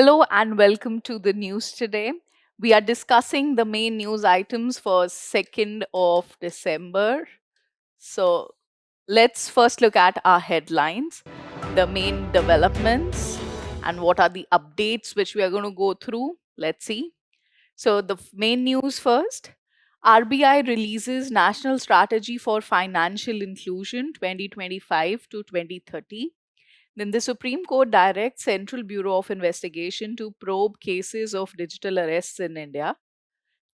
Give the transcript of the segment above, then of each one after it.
Hello and welcome to the news today. We are discussing the main news items for 2nd of December. So let's first look at our headlines, the main developments, and what are the updates which we are going to go through. Let's see. So the main news first. RBI releases National Strategy for Financial Inclusion 2025 to 2030. Then the Supreme Court directs Central Bureau of Investigation to probe cases of digital arrests in India.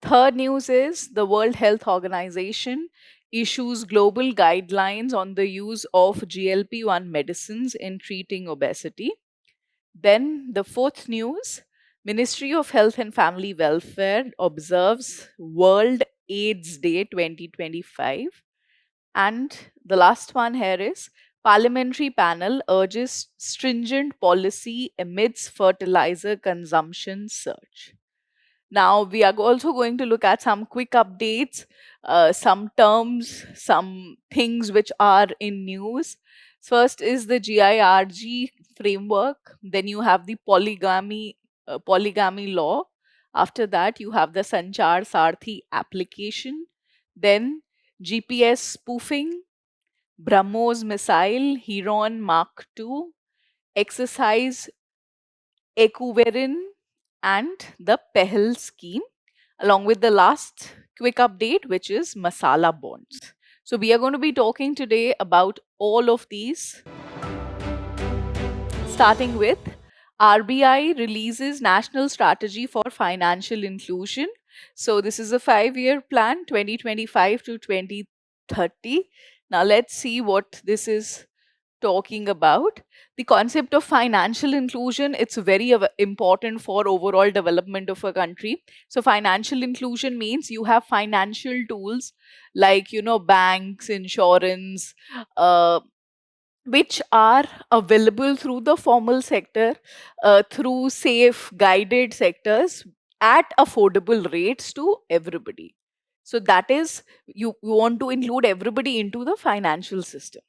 Third news is the World Health Organization issues global guidelines on the use of GLP-1 medicines in treating obesity. Then the fourth news, Ministry of Health and Family Welfare observes World AIDS Day 2025. And the last one here is Parliamentary panel urges stringent policy amidst fertilizer consumption surge. Now, we are also going to look at some quick updates, some terms, some things which are in news. First is the GIRG framework. Then you have the polygamy law. After that, you have the Sanchar Sarthi application. Then GPS spoofing, BrahMos missile, Heron Mark II, exercise Ekuverin, and the Pehel scheme, along with the last quick update, which is Masala bonds. So we are going to be talking today about all of these, starting with RBI releases National Strategy for Financial Inclusion. So this is a 5-year plan, 2025 to 2030. Now let's see what this is talking about. The concept of financial inclusion, it's very important for overall development of a country. So financial inclusion means you have financial tools like banks, insurance, which are available through the formal sector, through safe guided sectors at affordable rates to everybody. So that is, you want to include everybody into the financial system.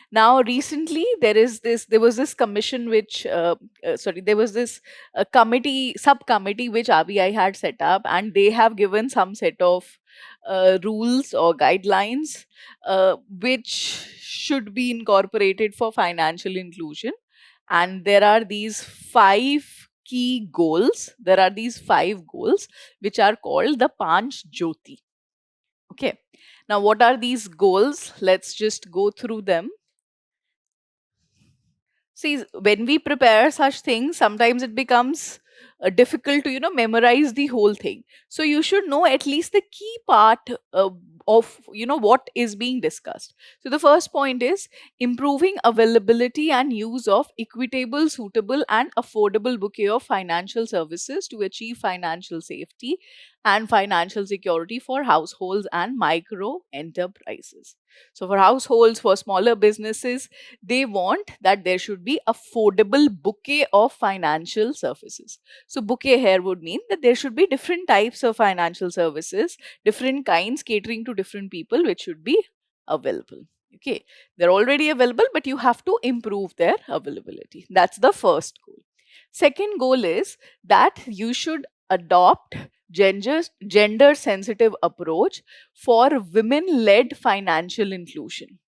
Now recently there was this commission which there was this committee subcommittee which RBI had set up, and they have given some set of rules or guidelines which should be incorporated for financial inclusion. And there are these five goals which are called the Panch Jyoti. Okay, now what are these goals? Let's just go through them. See, when we prepare such things, sometimes it becomes difficult to memorize the whole thing. So you should know at least the key part of what is being discussed. So the first point is improving availability and use of equitable, suitable, and affordable bouquet of financial services to achieve financial safety and financial security for households and micro enterprises. So for households, for smaller businesses, they want that there should be affordable bouquet of financial services. So bouquet here would mean that there should be different types of financial services, different kinds catering to different people, which should be available. Okay, they're already available, but you have to improve their availability. That's the first goal. Second goal is that you should adopt gender sensitive approach for women led financial inclusion.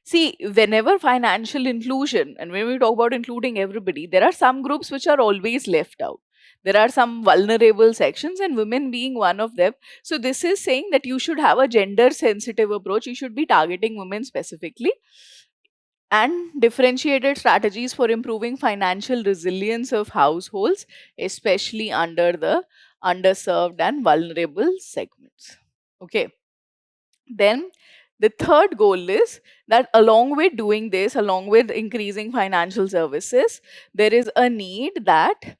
See, whenever financial inclusion, and when we talk about including everybody, there are some groups which are always left out. There are some vulnerable sections, and women being one of them. So, this is saying that you should have a gender sensitive approach. You should be targeting women specifically, and differentiated strategies for improving financial resilience of households, especially under the underserved and vulnerable segments. Okay. Then the third goal is that along with doing this, along with increasing financial services, there is a need that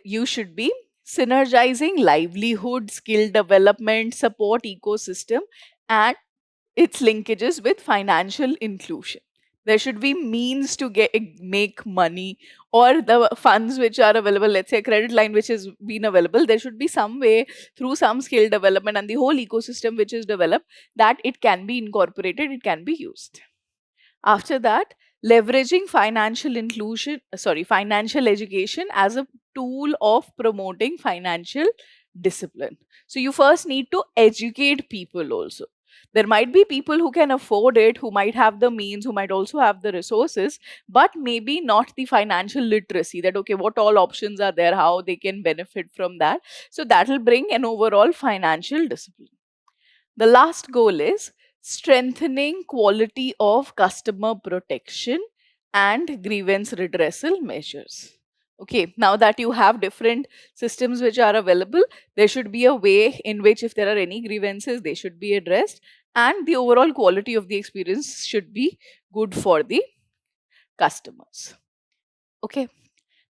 you should be synergizing livelihood, skill development, support ecosystem, and its linkages with financial inclusion. There should be means to make money, or the funds which are available, let's say a credit line which has been available, there should be some way through some skill development and the whole ecosystem which is developed that it can be incorporated, it can be used. After that, leveraging financial education as a tool of promoting financial discipline. So you first need to educate people also. There might be people who can afford it, who might have the means, who might also have the resources, but maybe not the financial literacy, that okay, what all options are there, how they can benefit from that. So that will bring an overall financial discipline. The last goal is strengthening quality of customer protection and grievance redressal measures. Okay, now that you have different systems which are available, there should be a way in which, if there are any grievances, they should be addressed, and the overall quality of the experience should be good for the customers. Okay.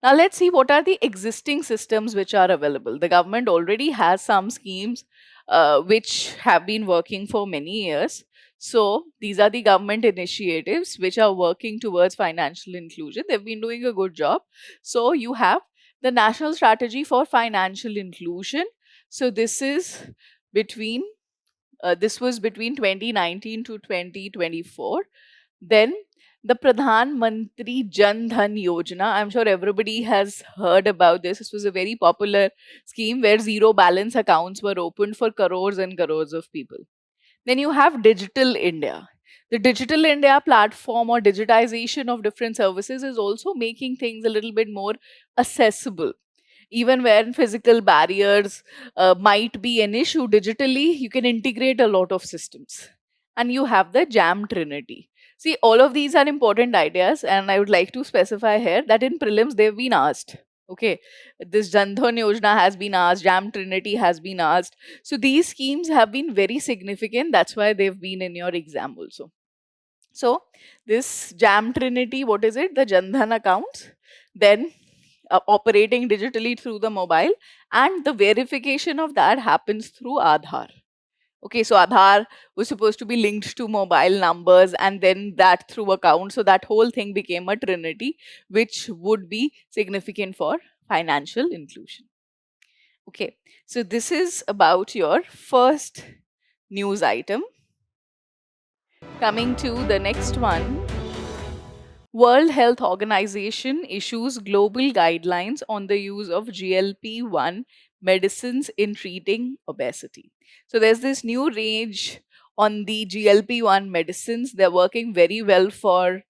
Now let's see what are the existing systems which are available. The government already has some schemes which have been working for many years. So these are the government initiatives which are working towards financial inclusion. They've been doing a good job. So you have the National Strategy for Financial Inclusion. So between this was between 2019 to 2024. Then the Pradhan Mantri Jan Dhan Yojana. I'm sure everybody has heard about this. This was a very popular scheme where zero balance accounts were opened for crores and crores of people. Then you have Digital India. The Digital India platform or digitization of different services is also making things a little bit more accessible. Even when physical barriers might be an issue, digitally you can integrate a lot of systems. And you have the Jam Trinity. See, all of these are important ideas, and I would like to specify here that in prelims they've been asked. Okay, this Jandhan Yojana has been asked, Jam Trinity has been asked. So these schemes have been very significant. That's why they've been in your exam also. So this Jam Trinity, what is it? The Jandhan accounts, then operating digitally through the mobile, and the verification of that happens through Aadhaar. Okay, so Aadhaar was supposed to be linked to mobile numbers and then that through account. So that whole thing became a trinity, which would be significant for financial inclusion. Okay, so this is about your first news item. Coming to the next one. World Health Organization issues global guidelines on the use of GLP-1 medicines in treating obesity. So there's this new range on the GLP-1 medicines. They're working very well for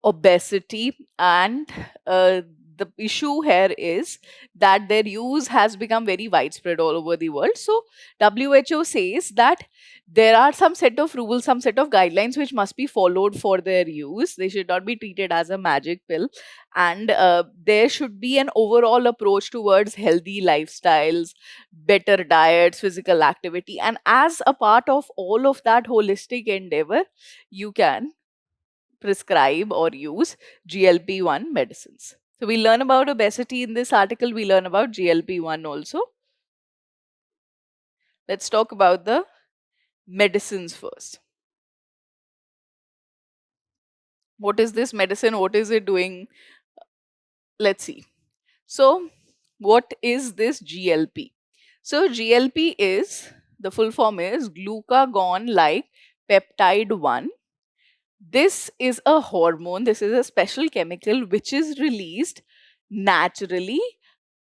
obesity, and the issue here is that their use has become very widespread all over the world. So WHO says that there are some set of rules, some set of guidelines which must be followed for their use. They should not be treated as a magic pill, and there should be an overall approach towards healthy lifestyles, better diets, physical activity, and as a part of all of that holistic endeavor, you can prescribe or use GLP-1 medicines. So we learn about obesity in this article, we learn about GLP-1 also. Let's talk about the medicines first. What is this medicine? What is it doing? Let's see. So, what is this GLP? So, GLP is, the full form is glucagon like peptide 1. This is a hormone, this is a special chemical which is released naturally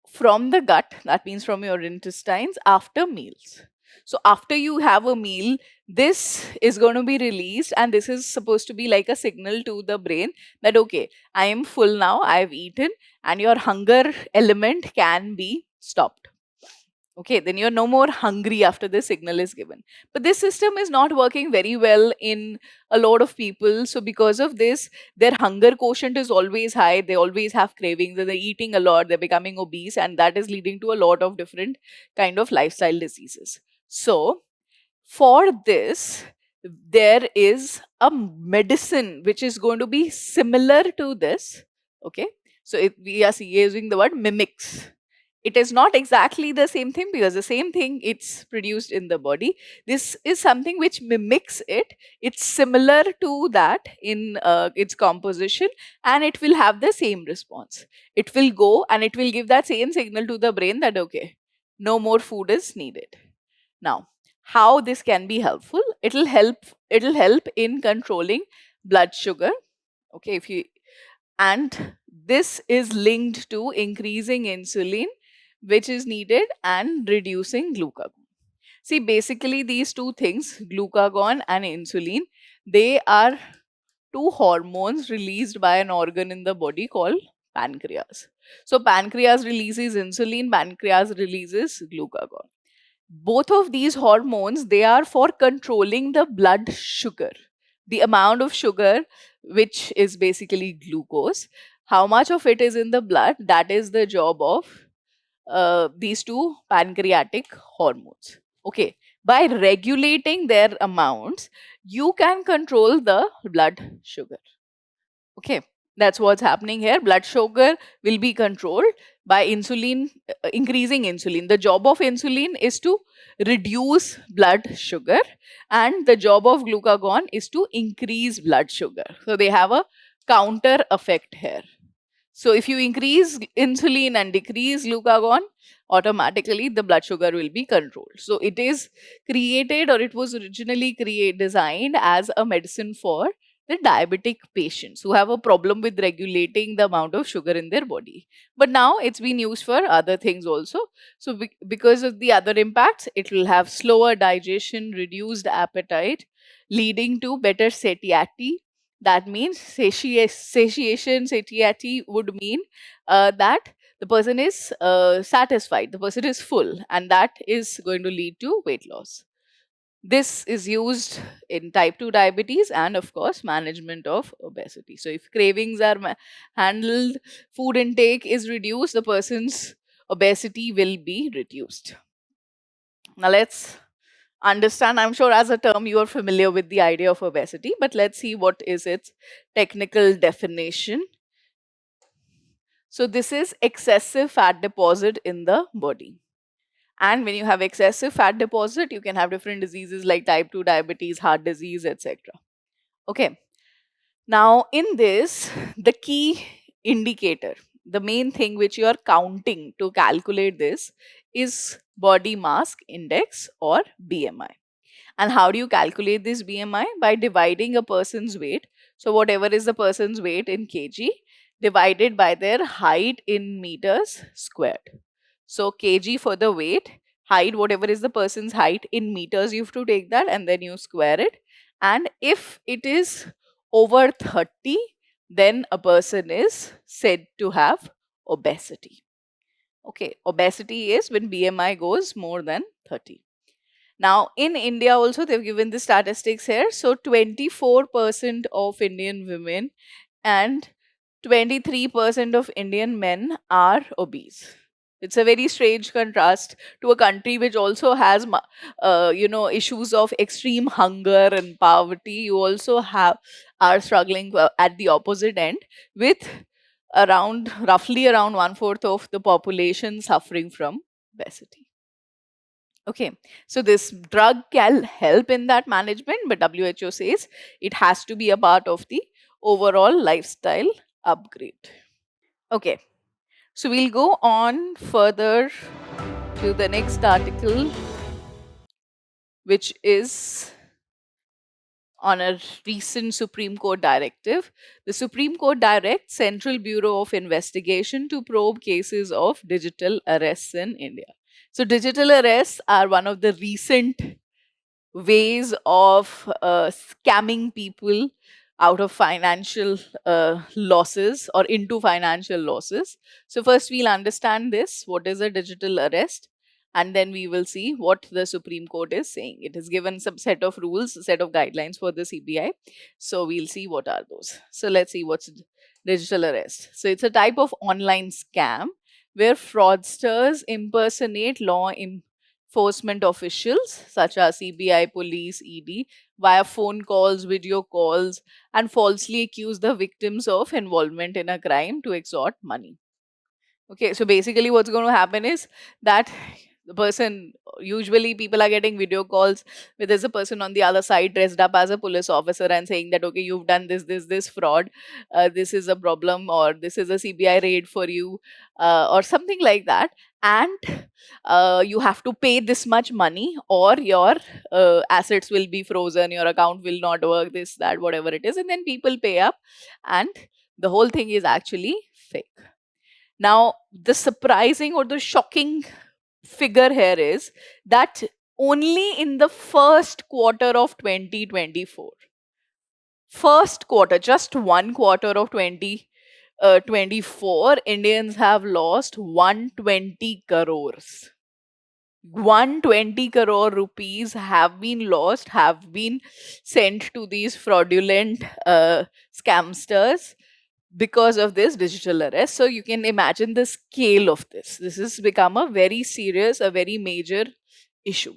from the gut, that means from your intestines, after meals. So, after you have a meal, this is going to be released, and this is supposed to be like a signal to the brain that okay, I am full now, I have eaten, and your hunger element can be stopped. Okay, then you're no more hungry after the signal is given. But this system is not working very well in a lot of people. So, because of this, their hunger quotient is always high. They always have cravings, they're eating a lot, they're becoming obese, and that is leading to a lot of different kind of lifestyle diseases. So, for this, there is a medicine which is going to be similar to this. Okay, so if we are using the word mimics, it is not exactly the same thing because the same thing it's produced in the body. This is something which mimics it. It's similar to that in its composition, and it will have the same response. It will go and it will give that same signal to the brain that okay, no more food is needed. Now, how this can be helpful? It'll help in controlling blood sugar. Okay, if you, and This is linked to increasing insulin, which is needed, and reducing glucagon. See, basically, these two things, glucagon and insulin, they are two hormones released by an organ in the body called pancreas. So, pancreas releases insulin, pancreas releases glucagon. Both of these hormones, they are for controlling the blood sugar, the amount of sugar, which is basically glucose. How much of it is in the blood, that is the job of these two pancreatic hormones. Okay, by regulating their amounts, you can control the blood sugar. Okay, that's what's happening here. Blood sugar will be controlled by insulin, increasing insulin. The job of insulin is to reduce blood sugar, and the job of glucagon is to increase blood sugar. So they have a counter effect here. So if you increase insulin and decrease glucagon, automatically the blood sugar will be controlled. So it is created, or it was originally designed as a medicine for the diabetic patients who have a problem with regulating the amount of sugar in their body. But now it's been used for other things also. So because of the other impacts, it will have slower digestion, reduced appetite, leading to better satiety. That means satiation, satiety would mean that the person is satisfied, the person is full, and that is going to lead to weight loss. This is used in type 2 diabetes and, of course, management of obesity. So, if cravings are handled, food intake is reduced, the person's obesity will be reduced. Now, let's understand. I'm sure as a term you are familiar with the idea of obesity, but let's see what is its technical definition. So, this is excessive fat deposit in the body. And when you have excessive fat deposit, you can have different diseases like type 2 diabetes, heart disease, etc. Okay. Now, in this, the key indicator, the main thing which you are counting to calculate this is body mass index, or BMI. And how do you calculate this BMI? By dividing a person's weight. So, whatever is the person's weight in kg, divided by their height in meters squared. So, kg for the weight, height, whatever is the person's height in meters, you have to take that and then you square it. And if it is over 30, then a person is said to have obesity. Okay, obesity is when BMI goes more than 30. Now, in India also, they've given the statistics here. So, 24% of Indian women and 23% of Indian men are obese. It's a very strange contrast to a country which also has, issues of extreme hunger and poverty. You also are struggling at the opposite end with roughly around one fourth of the population suffering from obesity. Okay, so this drug can help in that management, but WHO says it has to be a part of the overall lifestyle upgrade. Okay, so we'll go on further to the next article, which is on a recent Supreme Court directive. The Supreme Court directs Central Bureau of Investigation to probe cases of digital arrests in India. So, digital arrests are one of the recent ways of scamming people out of financial losses or into financial losses. So, first we'll understand this, what is a digital arrest, and then we will see what the Supreme Court is saying. It has given some set of rules, set of guidelines for the CBI. So, we'll see what are those. So, let's see what's digital arrest. So, it's a type of online scam where fraudsters impersonate law enforcement officials such as CBI, police, ED via phone calls, video calls, and falsely accuse the victims of involvement in a crime to extort money. Okay, so basically, what's going to happen is that the person, usually people are getting video calls where there's a person on the other side dressed up as a police officer and saying that, okay, you've done this fraud, this is a problem, or this is a CBI raid for you, or something like that. And you have to pay this much money, or your assets will be frozen, your account will not work, this, that, whatever it is. And then people pay up, and the whole thing is actually fake. Now, the surprising or the shocking figure here is that only in the first quarter of 2024, first quarter, just one quarter of 2024, Indians have lost 120 crores. 120 crore rupees have been lost, have been sent to these fraudulent scamsters because of this digital arrest. So you can imagine the scale of this. This has become a very serious, a very major issue.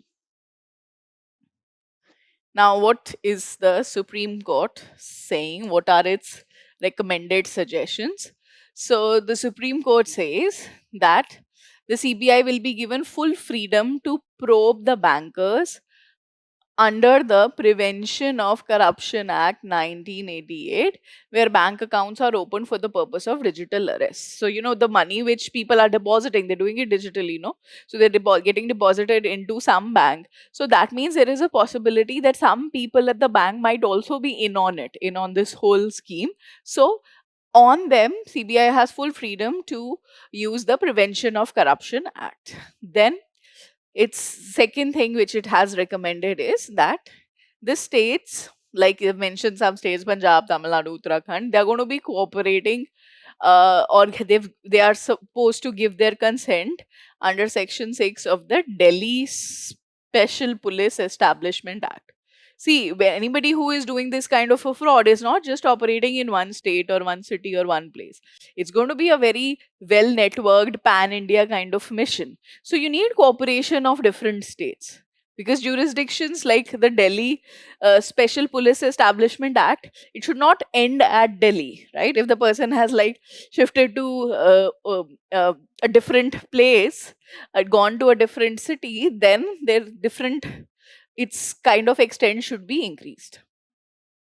Now, what is the Supreme Court saying? What are its recommended suggestions? So, the Supreme Court says that the CBI will be given full freedom to probe the bankers under the Prevention of Corruption Act 1988, where bank accounts are open for the purpose of digital arrest. So, the money which people are depositing, they're doing it digitally, no? So, they're getting deposited into some bank. So, that means there is a possibility that some people at the bank might also be in on it, in on this whole scheme. So, on them, CBI has full freedom to use the Prevention of Corruption Act. Then its second thing which it has recommended is that the states, like you mentioned, some states, Punjab, Tamil Nadu, Uttarakhand, they're going to be cooperating, or they are supposed to give their consent under Section 6 of the Delhi Special Police Establishment Act. See, anybody who is doing this kind of a fraud is not just operating in one state or one city or one place. It's going to be a very well networked pan India kind of mission. So you need cooperation of different states, because jurisdictions like the Delhi Special Police Establishment Act, it should not end at Delhi, right? If the person has like shifted to a different place, gone to a different city, then their different, its kind of extent should be increased.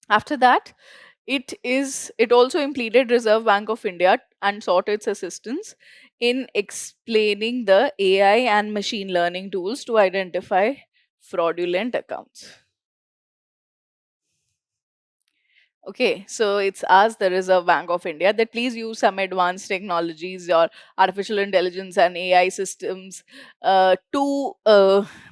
After that, it also pleaded Reserve Bank of India and sought its assistance in explaining the AI and machine learning tools to identify fraudulent accounts. Okay, so it's asked the Reserve Bank of India that please use some advanced technologies or artificial intelligence and AI systems to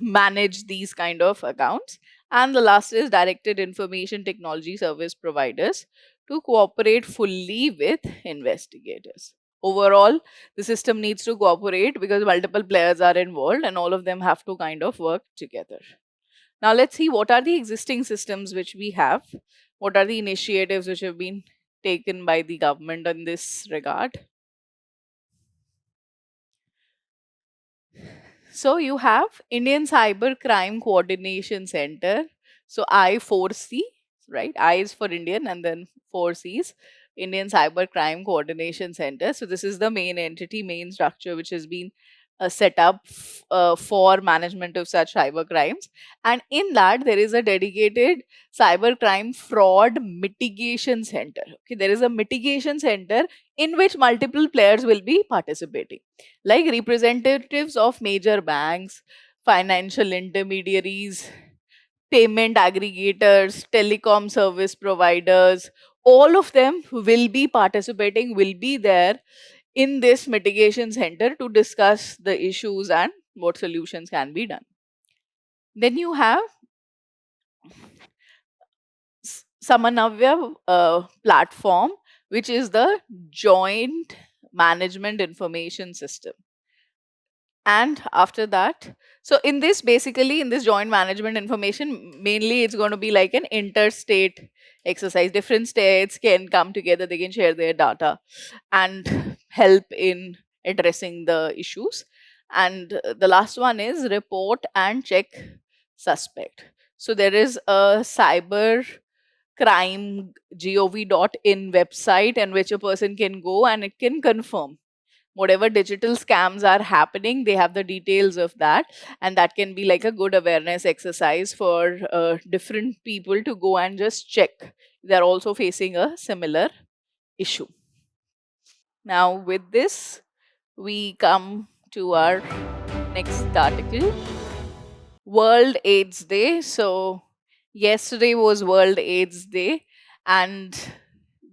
manage these kind of accounts. And the last is directed information technology service providers to cooperate fully with investigators. Overall, the system needs to cooperate because multiple players are involved and all of them have to kind of work together. Now, let's see what are the existing systems which we have. What are the initiatives which have been taken by the government in this regard? So, you have Indian Cyber Crime Coordination Center. So, I4C, right? I is for Indian and then 4Cs, Indian Cyber Crime Coordination Center. So, this is the main entity, main structure which has been set up for management of such cyber crimes. And in that, there is a dedicated cyber crime fraud mitigation center. Okay, there is a mitigation center in which multiple players will be participating, like representatives of major banks, financial intermediaries, payment aggregators, telecom service providers. All of them will be participating, will be there in this mitigation center to discuss the issues and what solutions can be done. Then you have Samanavya platform, which is the joint management information system. And after that, so in this, basically in this joint management information, mainly it's going to be like an interstate exercise. Different states can come together, they can share their data and help in addressing the issues. And the last one is report and check suspect. So there is a cyber crime gov.in website in which a person can go and it can confirm whatever digital scams are happening. They have the details of that, and that can be like a good awareness exercise for different people to go and just check they're also facing a similar issue. Now with this, we come to our next article, World AIDS Day. So yesterday was World AIDS Day, and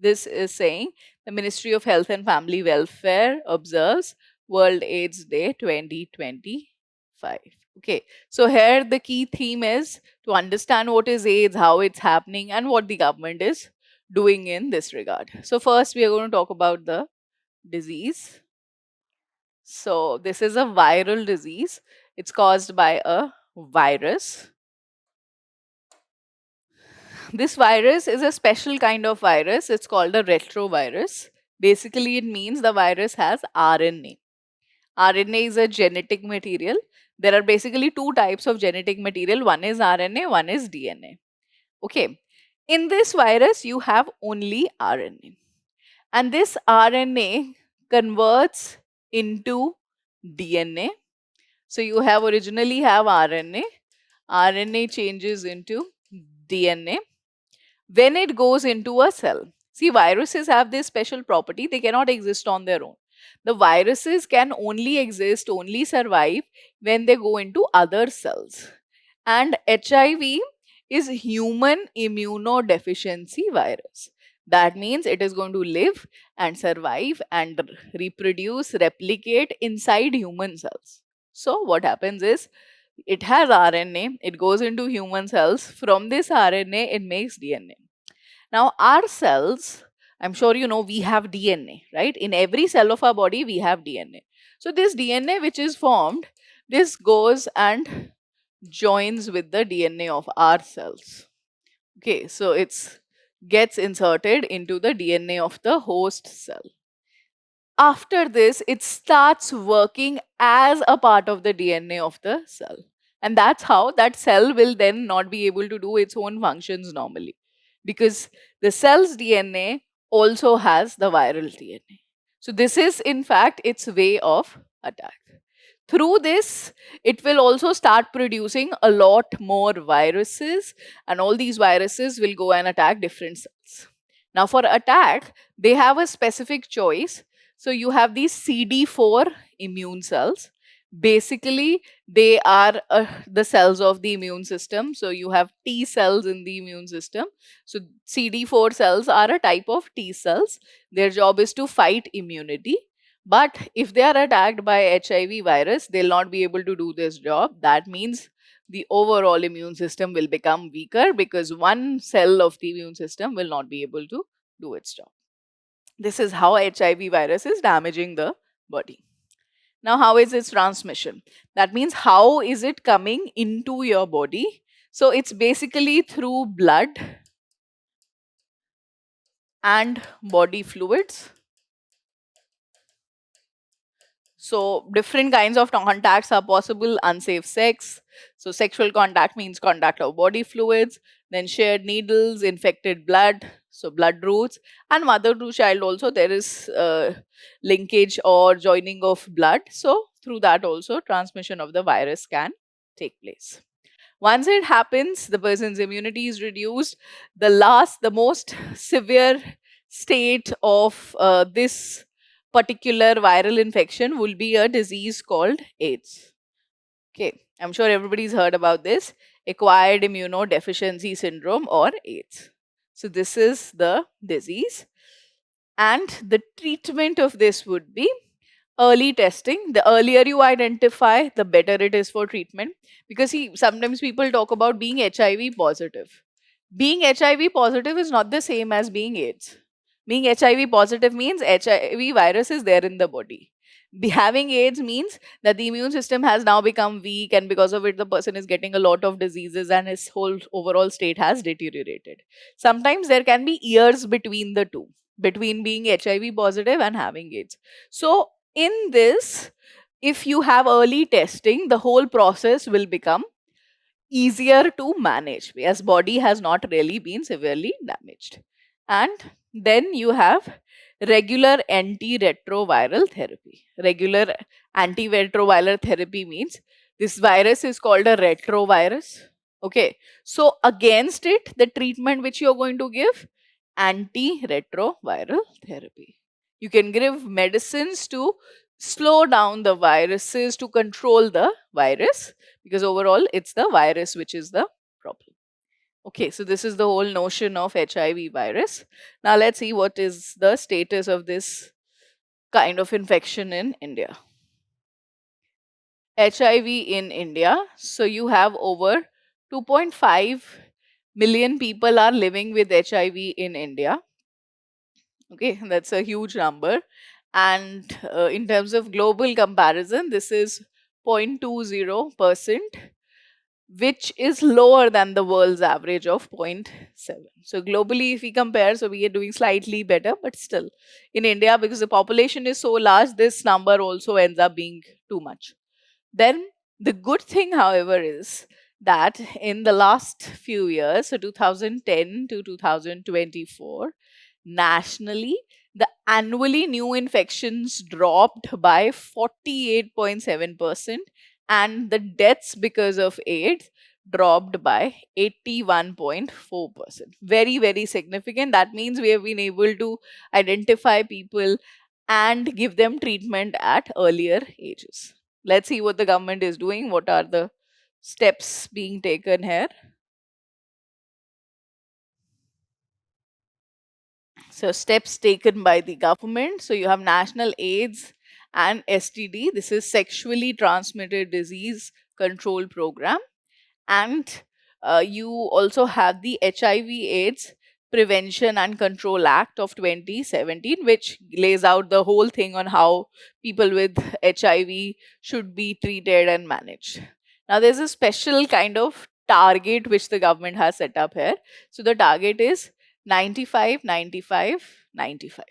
this is saying the Ministry of Health and Family Welfare observes World AIDS Day 2025. Okay, so here the key theme is to understand what is AIDS, how it's happening, and what the government is doing in this regard. So, first, we are going to talk about the disease. So, this is a viral disease, it's caused by a virus. This virus is a special kind of virus. It's called a retrovirus. Basically, it means the virus has RNA. RNA is a genetic material. There are basically two types of genetic material. One is RNA, one is DNA. Okay. In this virus, you have only RNA. And this RNA converts into DNA. So you have originally have RNA. RNA changes into DNA when it goes into a cell. See, viruses have this special property, they cannot exist on their own. The viruses can only exist, only survive when they go into other cells. And HIV is human immunodeficiency virus. That means it is going to live and survive and reproduce, replicate inside human cells. So, what happens is it has RNA, it goes into human cells. From this RNA, it makes DNA. Now, our cells, I'm sure you know, we have DNA, right? In every cell of our body, we have DNA. So, this DNA which is formed, this goes and joins with the DNA of our cells. Okay, so it's gets inserted into the DNA of the host cell. After this, it starts working as a part of the DNA of the cell. And that's how that cell will then not be able to do its own functions normally. Because the cell's DNA also has the viral DNA. So, this is in fact its way of attack. Through this, it will also start producing a lot more viruses, and all these viruses will go and attack different cells. Now, for attack, they have a specific choice. So, you have these CD4 immune cells. Basically, they are the cells of the immune system. So, you have T cells in the immune system. So, CD4 cells are a type of T cells. Their job is to fight immunity. But if they are attacked by HIV virus, they'll not be able to do this job. That means the overall immune system will become weaker because one cell of the immune system will not be able to do its job. This is how HIV virus is damaging the body. Now, how is its transmission? That means how is it coming into your body? So, it's basically through blood and body fluids. So, different kinds of contacts are possible. Unsafe sex. So, sexual contact means contact of body fluids, then shared needles, infected blood. So, blood routes, and mother to child also there is linkage or joining of blood. So, through that also transmission of the virus can take place. Once it happens, the person's immunity is reduced. The most severe state of this particular viral infection will be a disease called AIDS. Okay, I'm sure everybody's heard about this acquired immunodeficiency syndrome or AIDS. So, this is the disease, and the treatment of this would be early testing. The earlier you identify, the better it is for treatment. Because see, sometimes people talk about being HIV positive. Being HIV positive is not the same as being AIDS. Being HIV positive means HIV virus is there in the body. Having AIDS means that the immune system has now become weak, and because of it, the person is getting a lot of diseases and his whole overall state has deteriorated. Sometimes there can be years between the two, between being HIV positive and having AIDS. So, in this, if you have early testing, the whole process will become easier to manage as body has not really been severely damaged. And then you have regular antiretroviral therapy. Regular antiretroviral therapy means this virus is called a retrovirus. Okay, so against it, the treatment which you are going to give, antiretroviral therapy. You can give medicines to slow down the viruses, to control the virus, because overall it's the virus which is the problem. Okay, so this is the whole notion of HIV virus. Now let's see what is the status of this kind of infection in India. HIV in India. So you have over 2.5 million people are living with HIV in India. Okay, that's a huge number. And in terms of global comparison, this is 0.20%, which is lower than the world's average of zero point 0.7. So globally, if we compare, so we are doing slightly better, but still in India, because the population is so large, this number also ends up being too much. Then the good thing, however, is that in the last few years, so 2010 to 2024, nationally, the annually new infections dropped by 48.7%, and the deaths because of AIDS dropped by 81.4%. Very, very significant. That means we have been able to identify people and give them treatment at earlier ages. Let's see what the government is doing. What are the steps being taken here? So, steps taken by the government. So, you have National AIDS and STD. This is Sexually Transmitted Disease Control Program. And you also have the HIV AIDS Prevention and Control Act of 2017, which lays out the whole thing on how people with HIV should be treated and managed. Now, there's a special kind of target which the government has set up here. So, the target is 95, 95, 95.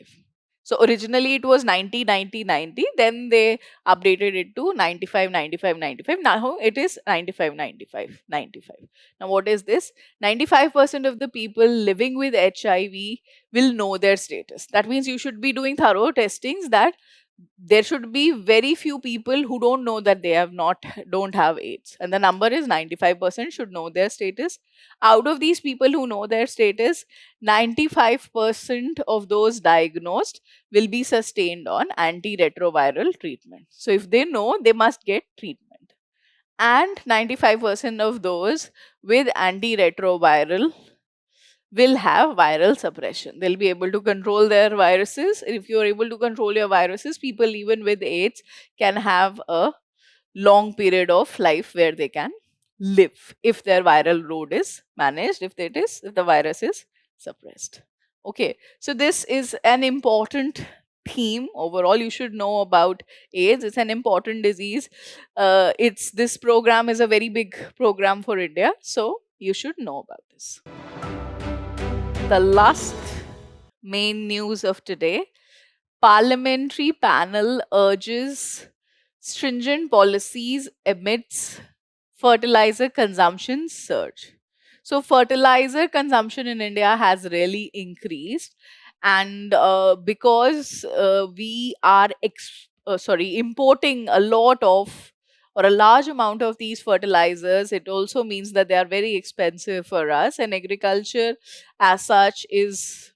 So, originally it was 90, 90, 90. Then they updated it to 95, 95, 95. Now it is 95, 95, 95. Now, what is this? 95% of the people living with HIV will know their status. That means you should be doing thorough testings, that there should be very few people who don't know that they don't have AIDS, and the number is 95% should know their status. Out of these people who know their status, 95% of those diagnosed will be sustained on antiretroviral treatment. So if they know, they must get treatment. And 95% of those with antiretroviral will have viral suppression. They'll be able to control their viruses. If you're able to control your viruses, people even with AIDS can have a long period of life where they can live if their viral load is managed, if the virus is suppressed. Okay, so this is an important theme overall. You should know about AIDS. It's an important disease. It's This program is a very big program for India, so you should know about this. The last main news of today: Parliamentary panel urges stringent policies amidst fertilizer consumption surge. So, fertilizer consumption in India has really increased, and because we are importing a lot of or a large amount of these fertilizers, it also means that they are very expensive for us. And agriculture, as such, is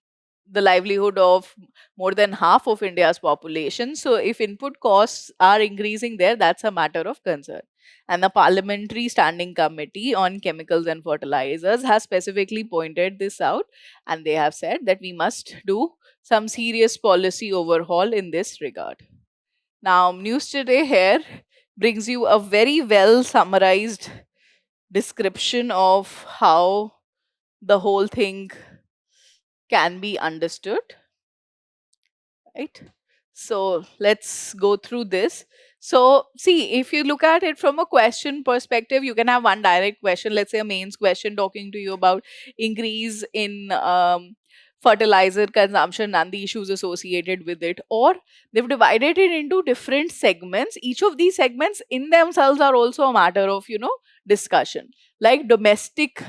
the livelihood of more than half of India's population. So, if input costs are increasing there, that's a matter of concern. And the Parliamentary Standing Committee on Chemicals and Fertilizers has specifically pointed this out, and they have said that we must do some serious policy overhaul in this regard. Now, News Today here brings you a very well summarized description of how the whole thing can be understood, right? So let's go through this. So, see, if you look at it from a question perspective, you can have one direct question, let's say a mains question talking to you about increase in fertilizer consumption and the issues associated with it. Or they've divided it into different segments. Each of these segments in themselves are also a matter of, discussion. Like domestic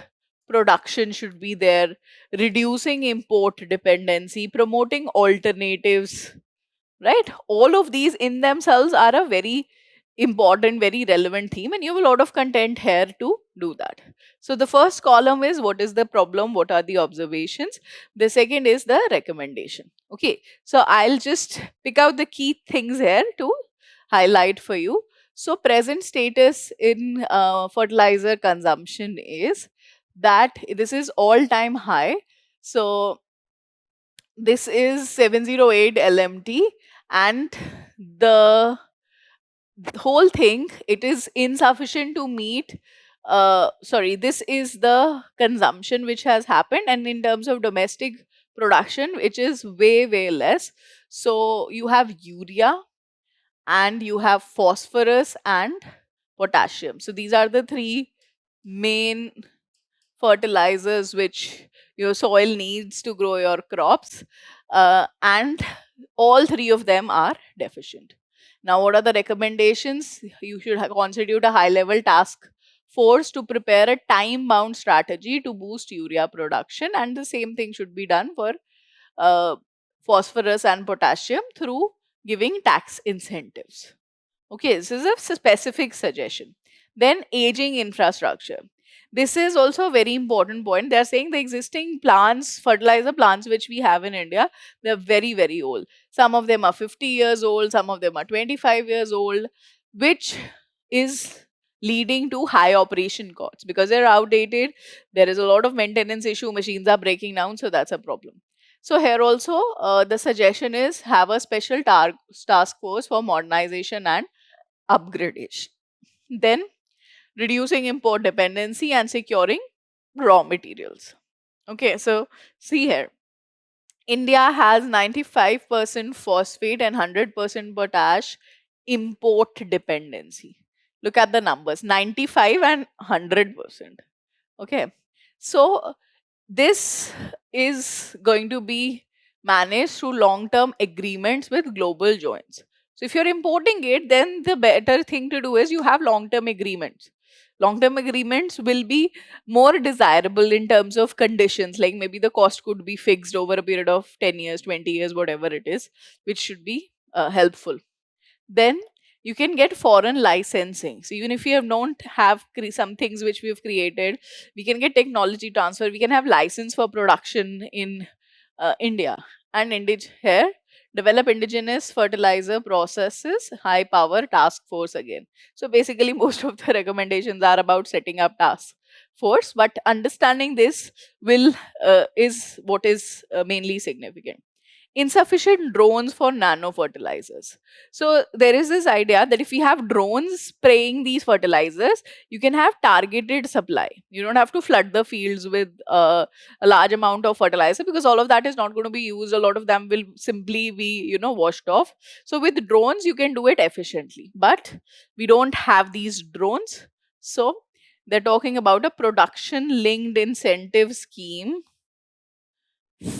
production should be there, reducing import dependency, promoting alternatives, right? All of these in themselves are a very important, very relevant theme, and you have a lot of content here to do that. So, the first column is what is the problem, what are the observations. The second is the recommendation. Okay, so I'll just pick out the key things here to highlight for you. So, present status in fertilizer consumption is that this is all time high. So this is 708 LMT, and the whole thing, it is insufficient to meet, sorry, this is the consumption which has happened, and in terms of domestic production, which is way less. So you have urea, and you have phosphorus and potassium. So these are the three main fertilizers which your soil needs to grow your crops, and all three of them are deficient. Now, what are the recommendations? You should constitute a high level task force to prepare a time bound strategy to boost urea production, and the same thing should be done for uh, phosphorus and potassium through giving tax incentives. Okay, this is a specific suggestion. Then aging infrastructure. This is also a very important point. They are saying the existing plants, fertilizer plants which we have in India, they're very old. Some of them are 50 years old, some of them are 25 years old, which is leading to high operation costs because they're outdated. There is a lot of maintenance issue, machines are breaking down, so that's a problem. So here also, the suggestion is have a special task force for modernization and upgradation. Then reducing import dependency and securing raw materials. Okay, so see here. India has 95% phosphate and 100% potash import dependency. Look at the numbers, 95 and 100%. Okay, so this is going to be managed through long term agreements with global joints. So, if you're importing it, then the better thing to do is you have long term agreements. Long term agreements will be more desirable in terms of conditions, like maybe the cost could be fixed over a period of 10 years, 20 years, whatever it is, which should be helpful. Then you can get foreign licensing. So even if you have don't have some things which we have created, we can get technology transfer. We can have license for production in India, and here develop indigenous fertilizer processes, high power task force again. So basically, most of the recommendations are about setting up task force, but understanding this will is what is mainly significant. Insufficient drones for nano fertilizers. So there is this idea that if we have drones spraying these fertilizers, you can have targeted supply. You don't have to flood the fields with a large amount of fertilizer because all of that is not going to be used. A lot of them will simply be, washed off. So with drones, you can do it efficiently, but we don't have these drones. So they're talking about a production linked incentive scheme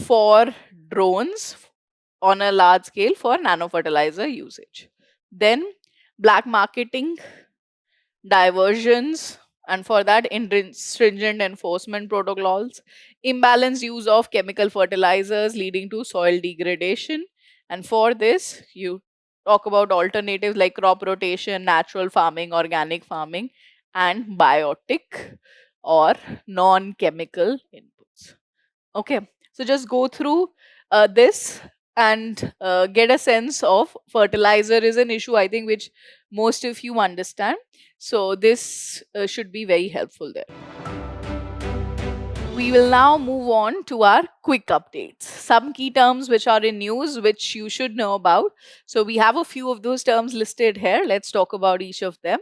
for drones on a large scale for nano fertilizer usage. Then black marketing, diversions, and for that stringent enforcement protocols, imbalanced use of chemical fertilizers leading to soil degradation. And for this, you talk about alternatives like crop rotation, natural farming, organic farming, and biotic or non chemical inputs. Okay, so just go through this and get a sense of fertilizer is an issue, I think, which most of you understand. So this should be very helpful there. We will now move on to our quick updates. Some key terms which are in news which you should know about. So we have a few of those terms listed here. Let's talk about each of them.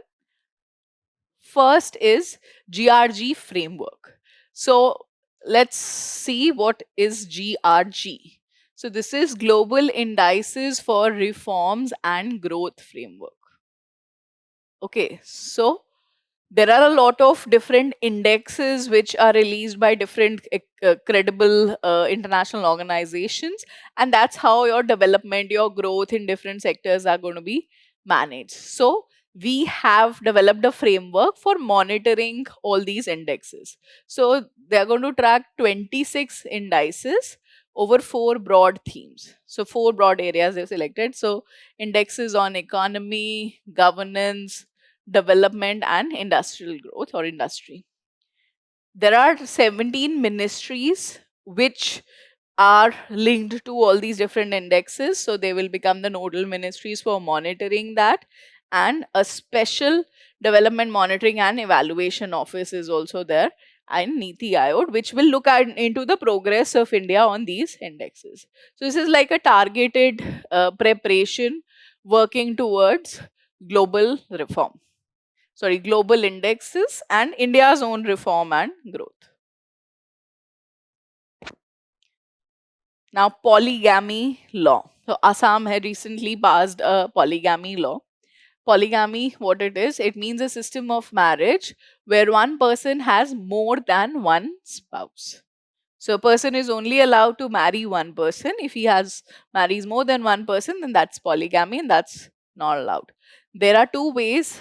First is GRG framework. So let's see what is GRG. So this is Global Indices for Reforms and Growth Framework. Okay, so there are a lot of different indexes which are released by different credible international organizations, and that's how your development, your growth in different sectors are going to be managed. So we have developed a framework for monitoring all these indexes. So they are going to track 26 indices over four broad themes. So four broad areas they've selected. So indexes on economy, governance, development, and industrial growth or industry. There are 17 ministries which are linked to all these different indexes. So they will become the nodal ministries for monitoring that. And a special Development Monitoring and Evaluation Office is also there, and Niti Aayog, which will look at into the progress of India on these indexes. So this is like a targeted preparation working towards global reform. Sorry, global indexes and India's own reform and growth. Now, polygamy law. So Assam had recently passed a polygamy law. Polygamy, what it is, it means a system of marriage where one person has more than one spouse. So a person is only allowed to marry one person. If he has marries more than one person, then that's polygamy and that's not allowed. There are two ways,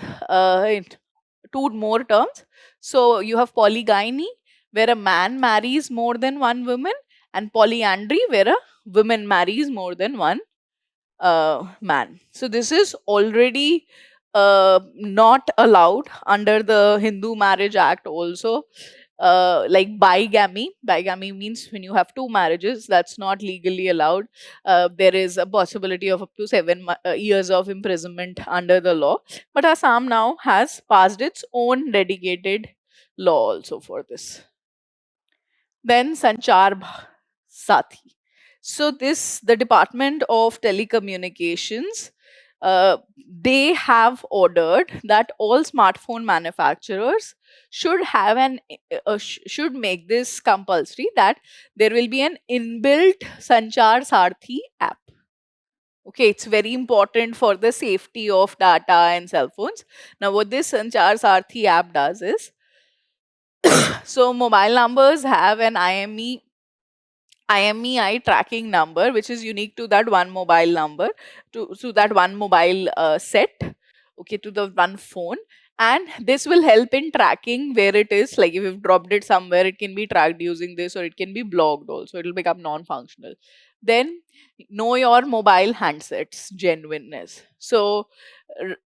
two more terms. So you have polygyny, where a man marries more than one woman, and polyandry, where a woman marries more than one man. So this is already not allowed under the Hindu Marriage Act also. Like bigamy. Bigamy means when you have two marriages, that's not legally allowed. There is a possibility of up to 7 years of imprisonment under the law. But Assam now has passed its own dedicated law also for this. Then Sathi. So this the Department of Telecommunications, they have ordered that all smartphone manufacturers should have should make this compulsory, that there will be an inbuilt Sanchar Sarthi app. Okay, it's very important for the safety of data and cell phones. Now, what this Sanchar Sarthi app does is, so mobile numbers have an IMEI tracking number, which is unique to that one mobile number, to that one mobile set, okay, to the one phone. And this will help in tracking where it is. Like if you've dropped it somewhere, it can be tracked using this, or it can be blocked also. It will become non functional. Then know your mobile handsets genuineness. So, r-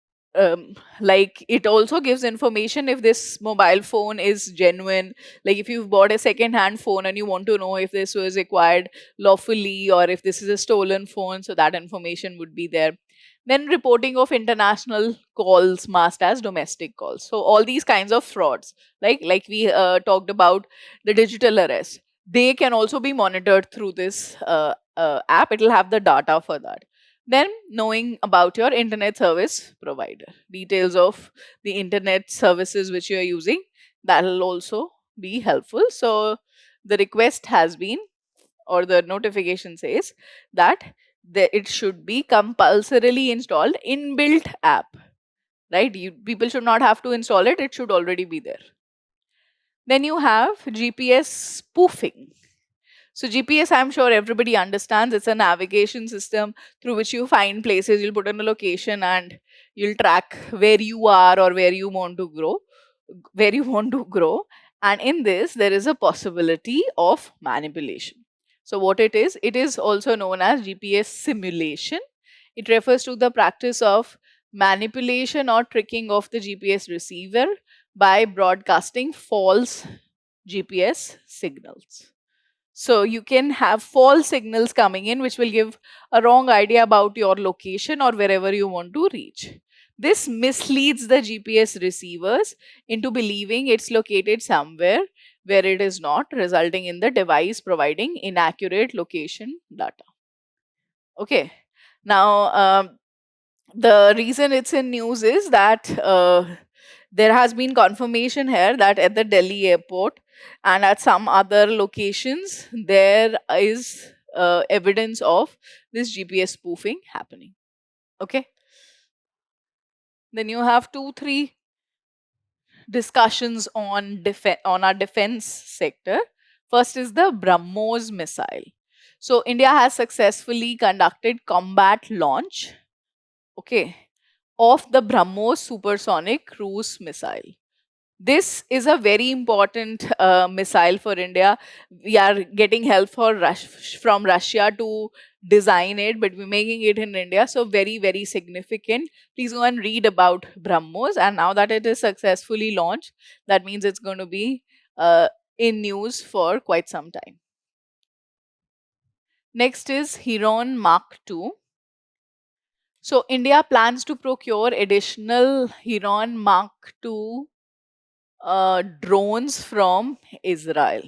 like it also gives information if this mobile phone is genuine. Like if you've bought a second hand phone and you want to know if this was acquired lawfully or if this is a stolen phone, so that information would be there. Then reporting of international calls masked as domestic calls. So all these kinds of frauds, like we talked about the digital arrest, they can also be monitored through this app. It will have the data for that. Then knowing about your internet service provider, details of the internet services which you are using, that will also be helpful. So the request has been, or the notification says that it should be compulsorily installed inbuilt app, right? People should not have to install it, it should already be there. Then you have GPS spoofing. So GPS, I'm sure everybody understands. It's a navigation system through which you find places. You'll put in a location and you'll track where you are or where you want to grow, where you want to grow. And in this, there is a possibility of manipulation. So what it is also known as GPS simulation. It refers to the practice of manipulation or tricking of the GPS receiver by broadcasting false GPS signals. So you can have false signals coming in, which will give a wrong idea about your location or wherever you want to reach. This misleads the GPS receivers into believing it's located somewhere where it is not, resulting in the device providing inaccurate location data. Okay. Now, the reason it's in news is that there has been confirmation here that at the Delhi airport and at some other locations, there is evidence of this GPS spoofing happening. Okay. Then you have two, three discussions on on our defense sector. First is the BrahMos missile. So India has successfully conducted combat launch, okay, of the BrahMos supersonic cruise missile. This is a very important missile for India. We are getting help from Russia to design it, but we're making it in India. So very, very significant. Please go and read about BrahMos. And now that it is successfully launched, that means it's going to be in news for quite some time. Next is Heron Mark II. So India plans to procure additional Hiron Mark II drones from Israel.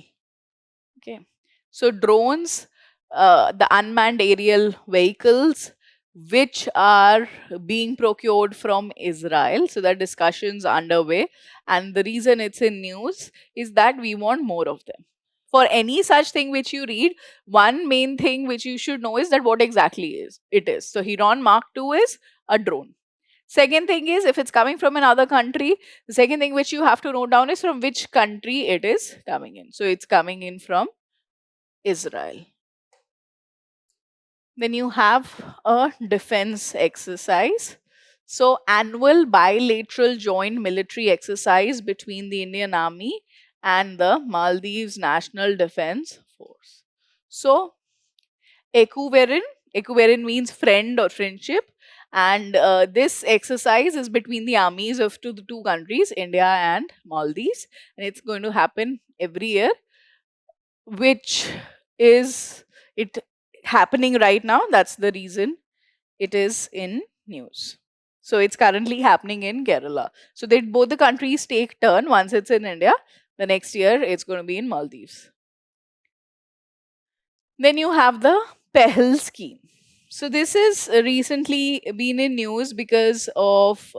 Okay. So drones, the unmanned aerial vehicles, which are being procured from Israel. So that discussions underway, and the reason it's in news is that we want more of them. For any such thing which you read, one main thing which you should know is that what exactly is it is. So Hiron Mark II is a drone. Second thing is, if it's coming from another country, the second thing which you have to note down is from which country it is coming in. So it's coming in from Israel. Then you have a defense exercise. So, annual bilateral joint military exercise between the Indian Army and the Maldives National Defense Force. So, Ekuverin, Ekuverin means friend or friendship, and this exercise is between the armies of the two countries, India and Maldives, and it's going to happen every year, which is it happening right now. That's the reason it is in news. So it's currently happening in Kerala. So they both the countries take turn. Once it's in India, the next year it's going to be in Maldives. Then you have the Pehel scheme. So this is recently been in news because of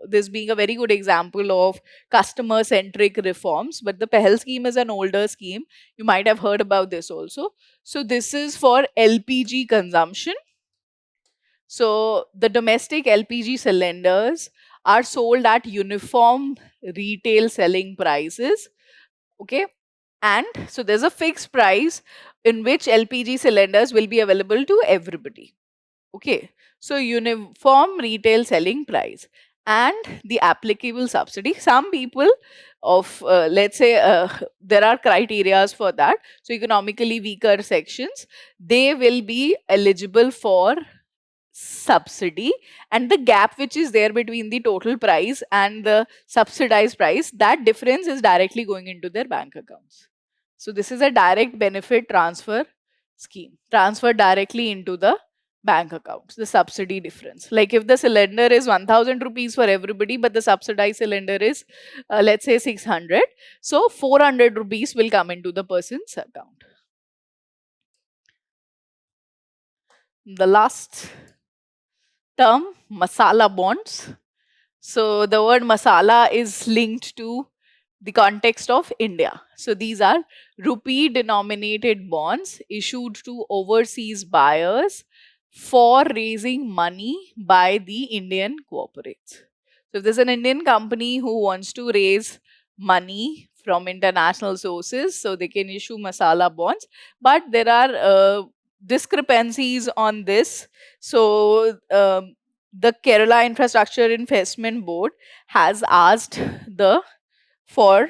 this being a very good example of customer centric reforms. But the Pehel scheme is an older scheme. You might have heard about this also. So this is for LPG consumption. So the domestic LPG cylinders are sold at uniform retail selling prices. Okay. And so there's a fixed price in which LPG cylinders will be available to everybody. Okay. So uniform retail selling price and the applicable subsidy. Some people of, let's say, there are criterias for that. So economically weaker sections, they will be eligible for subsidy, and the gap which is there between the total price and the subsidized price, that difference is directly going into their bank accounts. So this is a direct benefit transfer scheme, transfer directly into the bank accounts, the subsidy difference. Like if the cylinder is 1000 rupees for everybody, but the subsidized cylinder is let's say 600, so 400 rupees will come into the person's account. The last term, masala bonds. So the word masala is linked to the context of India. So these are rupee denominated bonds issued to overseas buyers for raising money by the Indian corporates. So if there's an Indian company who wants to raise money from international sources, so they can issue masala bonds, but there are discrepancies on this. So the Kerala Infrastructure Investment Board has asked the for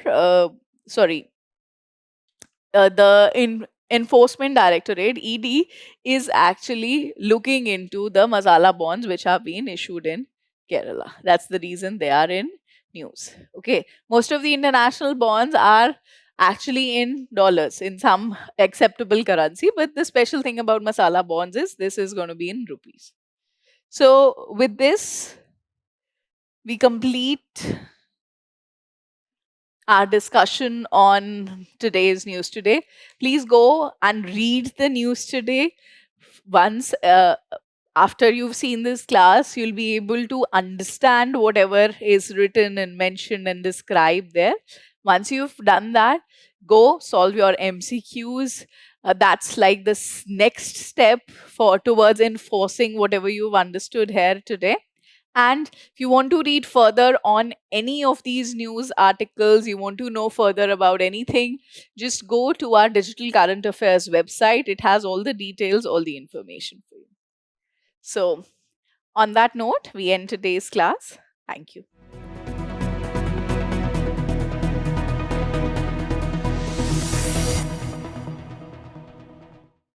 sorry the Enforcement Directorate (ED) is actually looking into the masala bonds which have been issued in Kerala. That's the reason they are in news. Okay, most of the international bonds are actually in dollars, in some acceptable currency, but the special thing about masala bonds is this is going to be in rupees. So with this, we complete our discussion on today's news today. Please go and read the news today. Once after you've seen this class, you'll be able to understand whatever is written and mentioned and described there. Once you've done that, go solve your MCQs. That's like the next step for towards enforcing whatever you've understood here today. And if you want to read further on any of these news articles, you want to know further about anything, just go to our Digital Current Affairs website. It has all the details, all the information for you. So, on that note, we end today's class. Thank you.